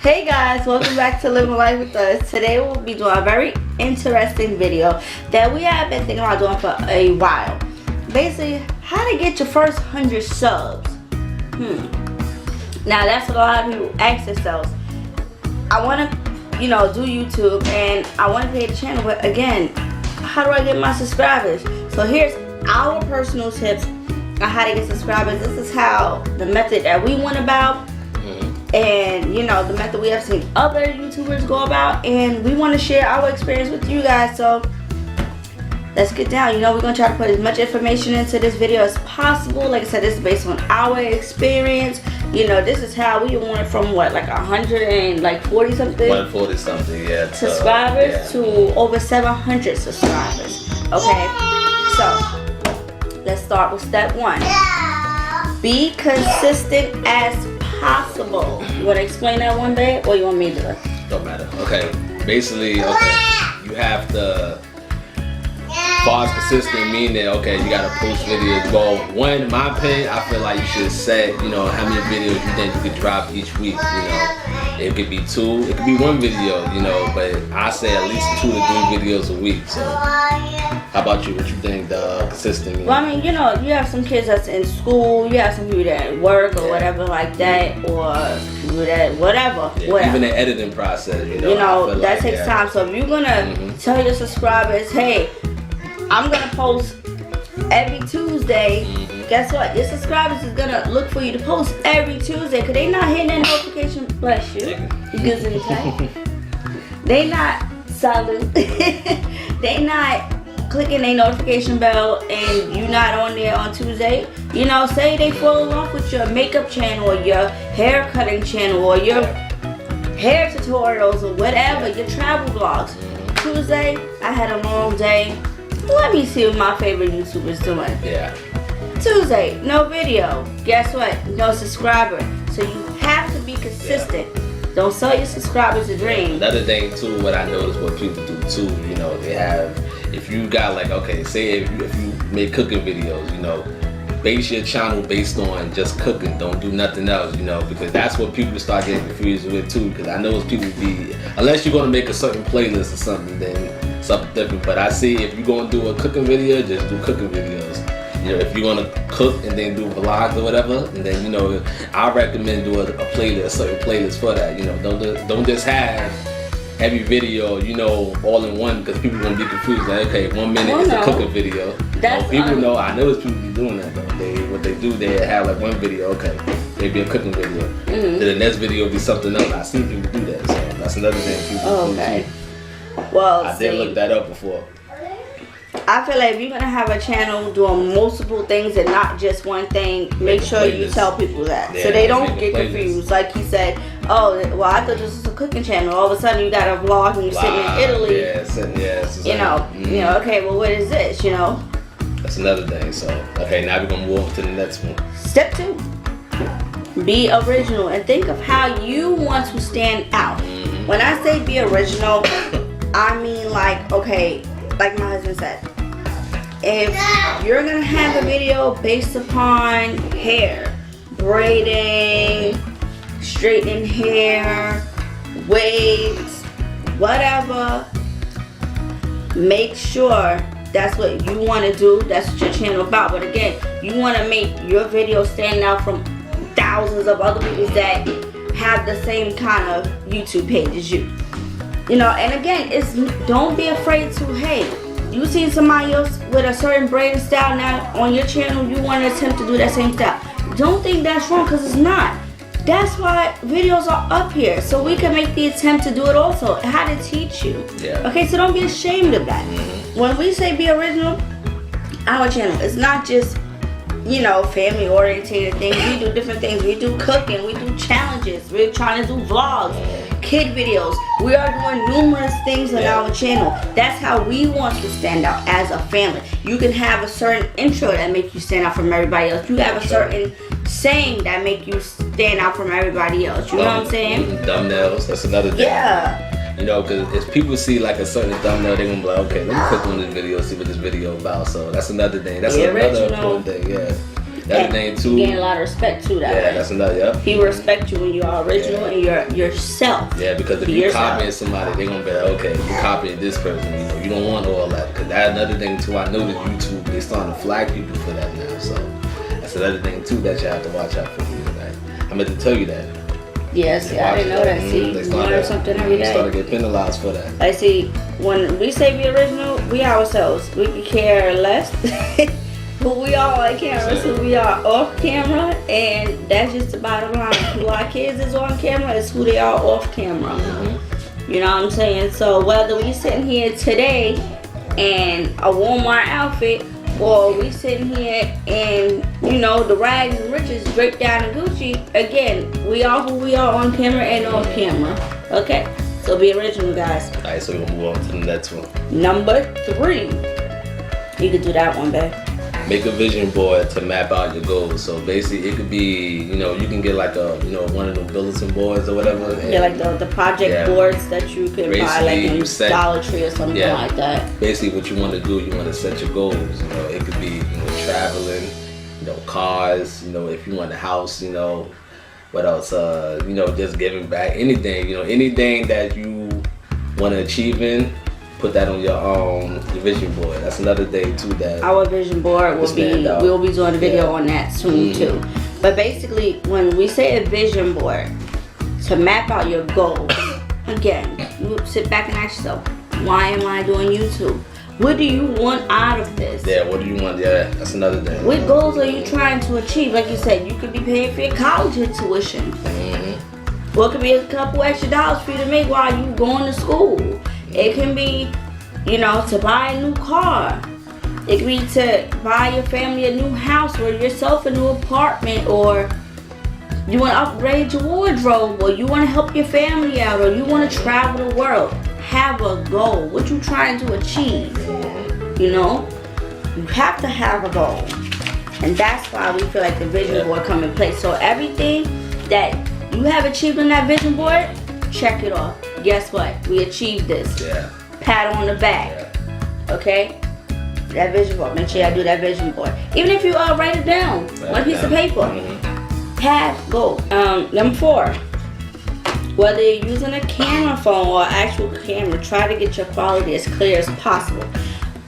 Hey guys, welcome back to Living Life with Us. Today we'll be doing a very interesting video that we have been thinking about doing for a while. Basically, how to get your first 100 subs. Now that's what a lot of people ask themselves. I want to, do YouTube and I want to create a channel, but again, how do I get my subscribers? So here's our personal tips on how to get subscribers. This is how the method that we went about. And the method we have seen other YouTubers go about, and we want to share our experience with you guys. So let's get down. We're going to try to put as much information into this video as possible. Like I said, this is based on our experience. This is how we went from what, like 140 something? 140 something, yeah. Subscribers to over 700 subscribers. Okay, so let's start with step one. Be consistent as possible. You want to explain that one day, or you want me to do it? Don't matter. Okay. Basically, you have to, far as consistent, meaning, you got to post videos. Well, one, in my opinion, I feel like you should set, how many videos you think you could drop each week. It could be 2, it could be 1 video, but I say at least 2 to 3 videos a week. So, how about you? What you think the consistent means? Well, I mean, you have some kids that's in school, you have some people that at work or whatever like that, or people that whatever. Even the editing process, that takes time. So if you're gonna tell your subscribers, hey, I'm gonna post every Tuesday, guess what? Your subscribers is gonna look for you to post every Tuesday, because they not hitting that notification. Bless you. You good in the time? They not salute. They not clicking a notification bell, and you not on there on Tuesday. Say they follow along with your makeup channel or your hair cutting channel or your hair tutorials or whatever, your travel vlogs. Tuesday, I had a long day. Let me see what my favorite YouTuber's doing. Yeah. Tuesday, no video. Guess what? No subscriber. So you have to be consistent. Don't sell your subscribers a dream. Another thing too, what I noticed what people do too, they have, if you got say if you make cooking videos, base your channel based on just cooking. Don't do nothing else, because that's what people start getting confused with too. Because I know people unless you're gonna make a certain playlist or something, then something different. But I see if you're gonna do a cooking video, just do cooking videos. If you're gonna cook and then do vlogs or whatever, and then I recommend do a playlist, a certain playlist for that. Don't just have every video, all in one, because people gonna be confused. Like, okay, 1 minute is a cooking video. People know. I know people be doing that though. What they do, they have like one video. Okay, maybe a cooking video. Then the next video will be something else. I seen people do that, so that's another thing people do too. Well, I did look that up before. I feel like if you're gonna have a channel doing multiple things and not just one thing, make sure you tell people that, so they don't get confused. Like he said, oh, well, I thought this was a cooking channel. All of a sudden, you got a vlog and you're sitting in Italy. Okay, well, what is this? That's another thing. So, okay, now we're gonna move on to the next one. Step 2: be original and think of how you want to stand out. When I say be original, I mean like my husband said, if you're gonna have a video based upon hair, braiding, straightening hair, wigs, whatever, make sure that's what you want to do. That's what your channel about. But again, you want to make your video stand out from thousands of other people that have the same kind of YouTube page as you. And again, don't be afraid to, hey, you seen somebody else with a certain braiding style, now on your channel you want to attempt to do that same style. Don't think that's wrong, because it's not. That's why videos are up here, so we can make the attempt to do it also, how to teach you. Okay, so don't be ashamed of that. When we say be original, our channel is not just family oriented things. We do different things. We do cooking, we do challenges, we're trying to do vlogs, kid videos. We are doing numerous things on our channel. That's how we want to stand out as a family. You can have a certain intro that makes you stand out from everybody else. You have a certain saying that make you stand out from everybody else. You know what I'm saying? Thumbnails, that's another thing. Yeah. Because if people see like a certain thumbnail, they're gonna be like, okay, let me click on this video, see what this video about. So that's another thing. That's another important thing, The other thing too. You gain a lot of respect too. That Yeah, way. that's another. Yep. People respect you when you are original and you're yourself. Yeah, because if Be you yourself. copying somebody, they're gonna be like, okay, you copying this person. You know, you don't want all that. Because that's another thing too. I noticed YouTube, they starting to flag people for that now. So that's another thing too that you have to watch out for. I meant to tell you that. Yes, yeah, I didn't know that. See, you learn something every They start day. to get penalized for that. I see. When we say be original, we ourselves. We could care less who we are on camera, who we are off camera, and that's just the bottom line. Who our kids is on camera is who they are off camera. You know what I'm saying? So whether we sitting here today in a Walmart outfit, or we sitting here in, you know, the rags and riches draped down in Gucci, again, we are who we are on camera and off camera. Okay? So be original, guys. Alright, so we're gonna move on to the next one. Number 3. You could do that one, babe. Make a vision board to map out your goals. So basically, it could be, you know, you can get like a, you know, one of the bulletin boards or whatever. And Yeah, like the project boards that you can buy like Basically, in you set- Dollar Tree or something like that. basically what you want to do, you want to set your goals. You know, it could be, you know, traveling, you know, cars, you know, if you want a house, you know, what else, you know, just giving back, anything, you know, anything that you want to achieve in, put that on your vision board. That's another thing too that Our vision board will be, stand out. we'll be doing a video Yeah. on that soon too. But basically, when we say a vision board, to map out your goals, again, you sit back and ask yourself, why am I doing YouTube? What do you want out of this? Yeah, what do you want? Yeah, that's another thing. What goals are you trying to achieve? Like you said, you could be paying for your college tuition. Well, it could be a couple extra dollars for you to make while you going to school. It can be, you know, to buy a new car. It could be to buy your family a new house or yourself a new apartment, or you want to upgrade your wardrobe, or you want to help your family out, or you want to travel the world. Have a goal. What you trying to achieve? You know, you have to have a goal, and that's why we feel like the vision board come in place. So everything that you have achieved on that vision board, check it off. Guess what? We achieved this. Yeah. Pat on the back. Okay? That vision board. Make sure y'all do that vision board. Even if you write it down, one piece of paper. Have goal. Number 4. Whether you're using a camera phone or actual camera, try to get your quality as clear as possible.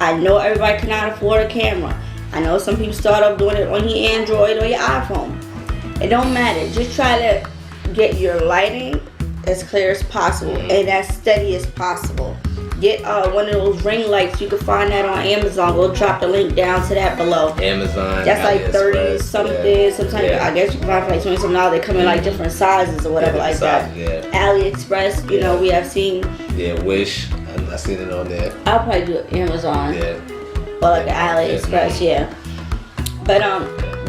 I know everybody cannot afford a camera. I know some people start off doing it on your Android or your iPhone. It don't matter. Just try to get your lighting as clear as possible and as steady as possible. Get one of those ring lights. You can find that on Amazon. We'll drop the link down to that below. Amazon. That's like 30 AliExpress, something. yeah. Sometimes Yeah. I guess you can find for like 20 something dollars. They come in like different sizes or whatever like that. Yeah. AliExpress, you know, we have seen. Yeah, Wish. I seen it on there. I'll probably do Amazon Yeah. or like AliExpress, yeah. But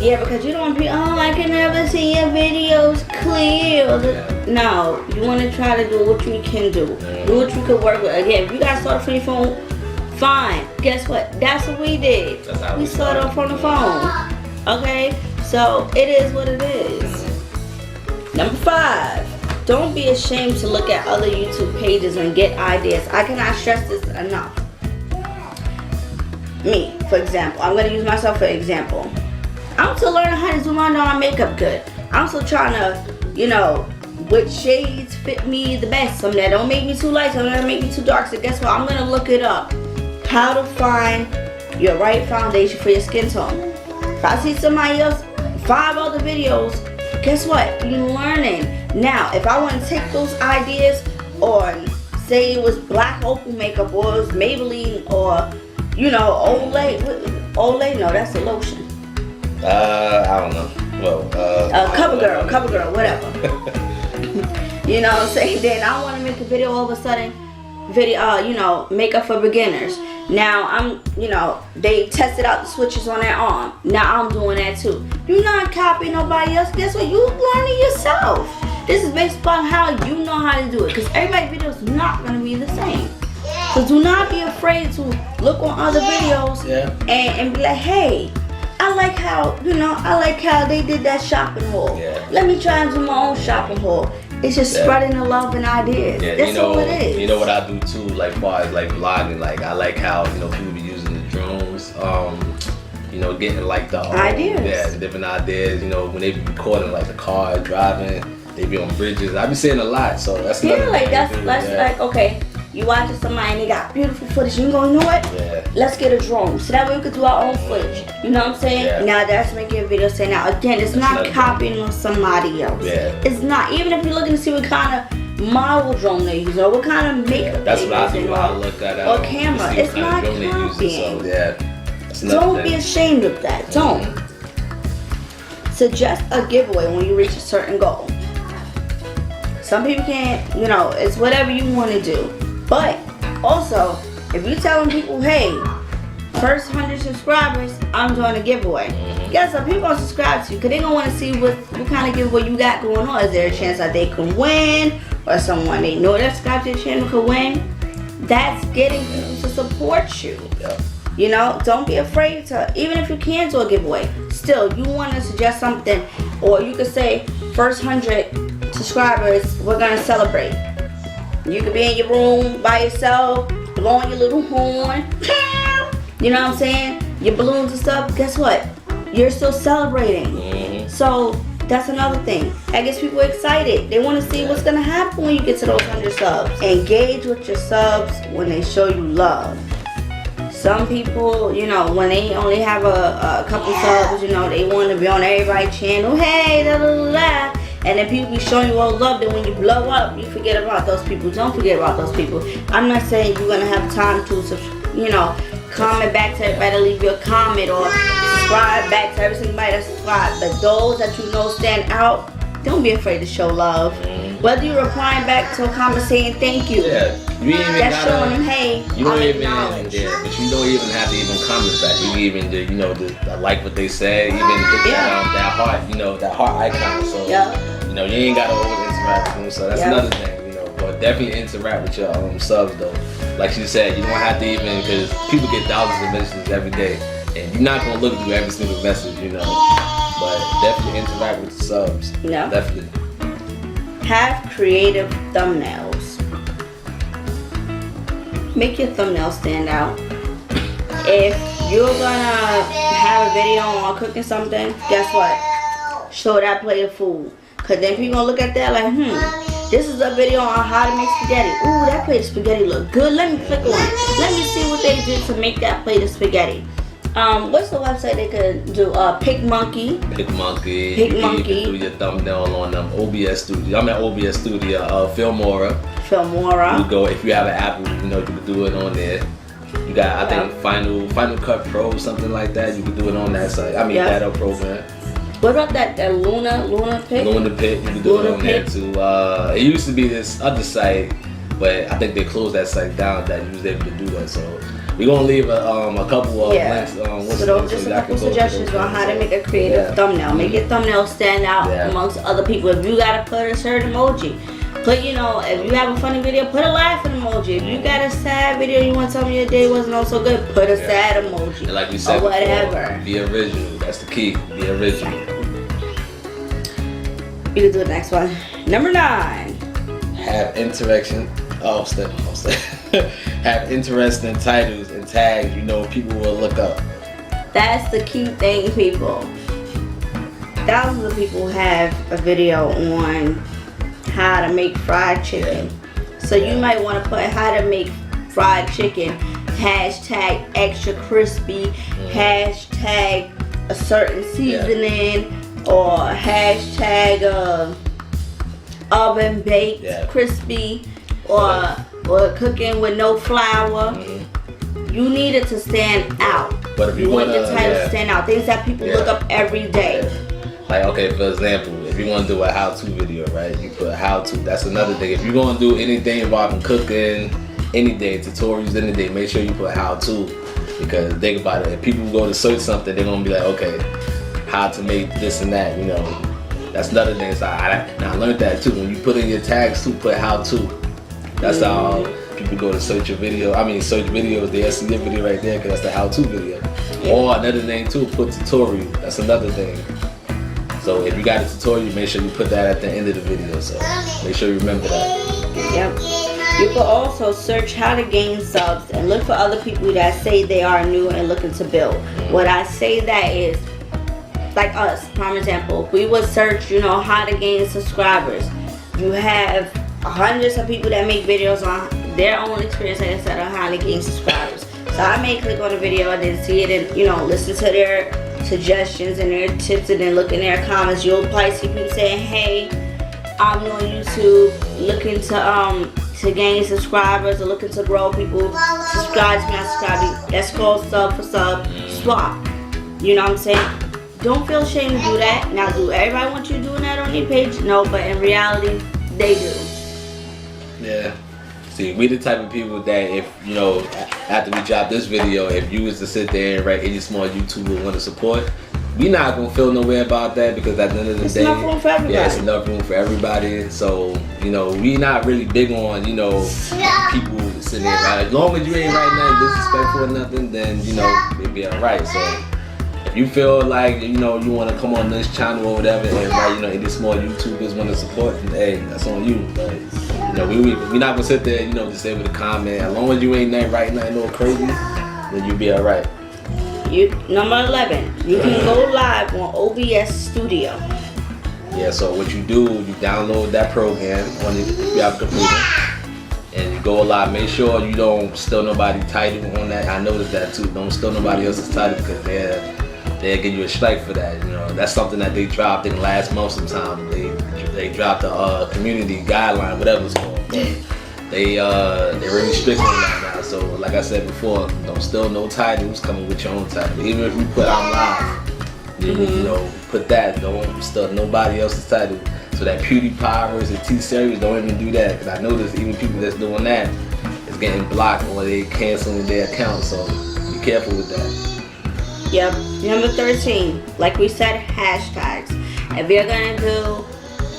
yeah, because you don't want to be, oh, I can never see your videos clear. No, you want to try to do what you can do. Do what you can work with. Again, if you got to start from your phone, fine. Guess what? That's what we did. That's how We we started off on the phone. Okay? So it is what it is. Number 5. Don't be ashamed to look at other YouTube pages and get ideas. I cannot stress this enough. Me, for example. I'm going to use myself for example. I'm still learning how to zoom under on makeup good. I'm still trying to, you know, which shades fit me the best. Some that don't make me too light, some that make me too dark. So guess what? I'm going to look it up. How to find your right foundation for your skin tone. If I see somebody else, 5 other videos, guess what? You're learning. Now, if I want to take those ideas on, say it was Black Opal makeup, or it was Maybelline, or, you know, Olay. Olay, no, that's a lotion. I don't know. Well, CoverGirl, whatever. You know what I'm saying? Then I want to make a video all of a sudden, you know, makeup for beginners. Now you know, they tested out the switches on their arm. Now I'm doing that too. You're not copying nobody else. Guess what? You learning yourself. This is based upon how you know how to do it. Because everybody's video is not going to be the same. So do not be afraid to look on other videos and be like, hey, I like how they did that shopping haul. Yeah. Let me try and do my own shopping haul. It's just spreading the love and ideas. Yeah, That's all it is. You know what I do too, like far as like vlogging, like I like how, you know, people be using the drones. You know, getting like the ideas. Yeah, the different ideas. You know, when they be recording like the car driving, they be on bridges. I be seeing a lot, so that's another like thing that's to do, like okay. You watching somebody and they got beautiful footage. You go, you know what? Yeah. Let's get a drone so that way we could do our own footage. You know what I'm saying? Yeah. Now that's making a video. Say now again, it's not another copying on somebody else. Yeah. It's not. Even if you're looking to see what kind of model drone they use or what kind of makeup That's they what I using do when I look at or camera. to see It's what not kind of drone they using, copying. so yeah. That's another Don't thing. be ashamed of that. Don't. Suggest a giveaway when you reach a certain goal. Some people can't, you know, it's whatever you want to do. But also, if you're telling people, hey, first 100 subscribers, I'm doing a giveaway. Guess what? People gonna subscribe to you because they gonna want to see what kind of giveaway you got going on. Is there a chance that they can win, or someone they know that subscribed to your channel could win? That's getting people to support you. Yeah. You know, don't be afraid to, even if you can't do a giveaway, still, you want to suggest something, or you could say, first 100 subscribers, we're going to celebrate. You could be in your room by yourself, blowing your little horn, you know what I'm saying? Your balloons and stuff, guess what? You're still celebrating. So, that's another thing. That gets people excited. They want to see what's going to happen when you get to those 100 subs. Engage with your subs when they show you love. Some people, you know, when they only have a couple subs, you know, they want to be on everybody's channel. Hey, da da da da. And then people be showing you all love. Then when you blow up, you forget about those people. Don't forget about those people. I'm not saying you're going to have time to, you know, comment back to everybody, leave your comment, or subscribe back to every single body that subscribed. But those that you know stand out, don't be afraid to show love. Whether you're replying back to a comment saying thank you. Yeah. You ain't even That's gotta, showing them, hey, you don't I'm even, acknowledged. yeah, but you don't even have to even comment back. You even, you know, like what they said, even hit that heart, you know, that heart icon. So, you know, you ain't gotta always interact with them. So that's another thing, you know. But definitely interact with your subs though. Like she said, you don't have to even, because people get thousands of messages every day, and you're not gonna look through every single message, you know. But definitely interact with the subs. Yeah. Definitely. Have creative thumbnails. Make your thumbnails stand out. If you're gonna have a video on cooking something, guess what? Show that plate of food. Cause then people gonna look at that like, this is a video on how to make spaghetti. Ooh, that plate of spaghetti look good. Let me click on it. Let me see what they did to make that plate of spaghetti. What's the website they could do? PicMonkey. PicMonkey. PicMonkey. You can do your thumbnail on OBS Studio. I'm at OBS Studio. Filmora. Filmora. You go, if you have an Apple, you know, you can do it on there. You got, I think, Final Cut Pro, something like that. You can do it on that site. I mean, that program. What about that Luna Pic? Luna Pic, you can do it on there too. It used to be this other site, but I think they closed that site down that you was able to do that. So we're gonna leave a couple of links. So those just a couple suggestions on how to make a creative thumbnail. Make your thumbnail stand out amongst other people. If you gotta put a certain emoji, put, you know, if you have a funny video, put a laughing emoji. If you got a sad video, you want to tell me your day wasn't all so good, put a sad emoji. And like we said, or whatever. Before, be original. That's the key. Be original. You can do the next one. Number 9. Have interaction. Have interesting titles and tags. You know, people will look up. That's the key thing, people. Thousands of people have a video on how to make fried chicken. So you might want to put how to make fried chicken, hashtag extra crispy, hashtag a certain seasoning, or hashtag oven baked crispy, or cooking with no flour. You need it to stand out. But if you want the title to stand out, things that people look up every day. Like, okay, for example, if you want to do a how-to video, right? You put how-to. That's another thing. If you're going to do anything involving cooking, any day, tutorials, any day, make sure you put how-to. Because think about it, if people go to search something, they're going to be like, okay, how to make this and that, you know. That's another thing. So I learned that too. When you put in your tags too, put how-to. That's how people go to search your video. I mean, search videos, they see your video right there because that's the how-to video. Or another thing too, put tutorial. That's another thing. So if you got a tutorial, make sure you put that at the end of the video. So make sure you remember that. Yep. You can also search how to gain subs and look for other people that say they are new and looking to build. What I say that is, like us, prime example, we would search, you know, how to gain subscribers. You have hundreds of people that make videos on their own experience, like I said, on how to gain subscribers. So I may click on a video and then see it and, you know, listen to their suggestions and their tips and then look in their comments. You'll probably see people saying, hey, I'm new on YouTube, looking to gain subscribers or looking to grow people. Subscribe to me, I subscribe to you. That's called sub for sub swap. You know what I'm saying? Don't feel ashamed to do that. Now, do everybody want you doing that on their page? No, but in reality, they do. Yeah. See, we the type of people that if, you know, after we drop this video, if you was to sit there and write any small YouTuber want to support, we not gonna feel no way about that, because at the end of the day, enough room for everybody. Yeah, it's enough room for everybody. So, you know, we not really big on, you know, people sitting there, right? As long as you ain't writing nothing disrespectful or nothing, then, you know, it'll be alright. So if you feel like, you know, you want to come on this channel or whatever and write, you know, any small YouTubers want to support, then hey, that's on you. But, you know, we not gonna sit there, you know, just say with a comment. As long as you ain't writing nothing no crazy, then you'll be alright. Number 11, you can go live on OBS Studio. Yeah, so what you do, you download that program on your computer and you go live. Make sure you don't steal nobody's title on that. I noticed that too. Don't steal nobody else's title, because they'll give you a strike for that. You know, that's something that they dropped in last month sometime. They dropped a community guideline, whatever it's called. But they're really strict on that now. So like I said before, don't steal no titles, coming with your own title. Even if you put I'm live, you know, put that. Don't steal nobody else's title. So that PewDiePie versus T-Series, don't even do that. Because I noticed even people that's doing that is getting blocked or they canceling their account. So be careful with that. Yep. Number 13, like we said, hashtags. If you're gonna do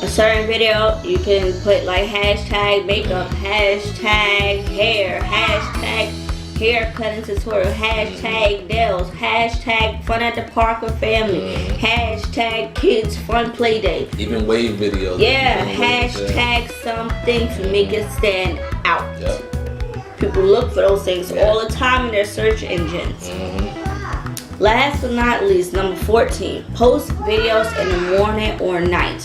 a certain video, you can put like hashtag makeup, hashtag hair, hashtag haircutting tutorial, hashtag nails, hashtag fun at the park with family, hashtag kids fun play day. Even wave videos. Yeah, hashtag something to make it stand out. Yep. People look for those things all the time in their search engines. Last but not least, number 14, post videos in the morning or night.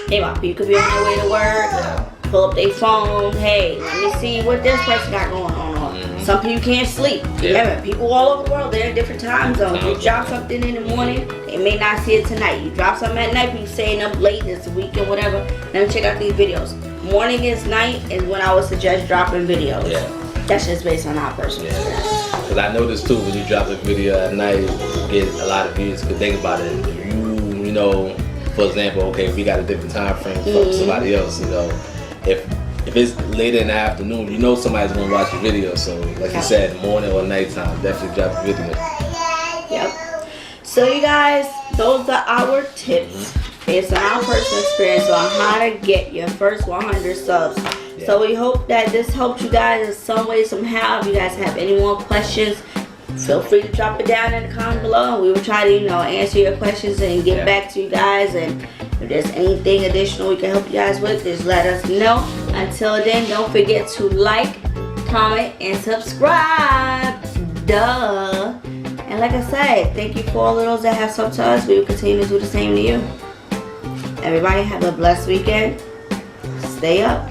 Hey, you could be on your way to work, pull up their phone, hey, let me see what this person got going on. Some people can't sleep. Yeah, people all over the world, they're in different time zones. You drop something in the morning, they may not see it tonight. You drop something at night, people staying up late this weekend, whatever. Let me check out these videos. Morning is night is when I would suggest dropping videos. Yeah. That's just based on our personal experience. Because I noticed too, when you drop a video at night, you get a lot of views. But think about it, if you know, for example, okay, we got a different time frame from somebody else, you know, if it's later in the afternoon, you know somebody's gonna watch your video. So like you said, morning or nighttime, definitely drop a video. Yep. So you guys, those are our tips based on our personal experience on how to get your first 100 subs. So we hope that this helped you guys in some way, somehow. If you guys have any more questions, feel free to drop it down in the comment below. We will try to, you know, answer your questions and get back to you guys. And if there's anything additional we can help you guys with, just let us know. Until then, don't forget to like, comment, and subscribe. Duh. And like I said, thank you for all of those that have subbed to us. We will continue to do the same to you. Everybody have a blessed weekend. Stay up.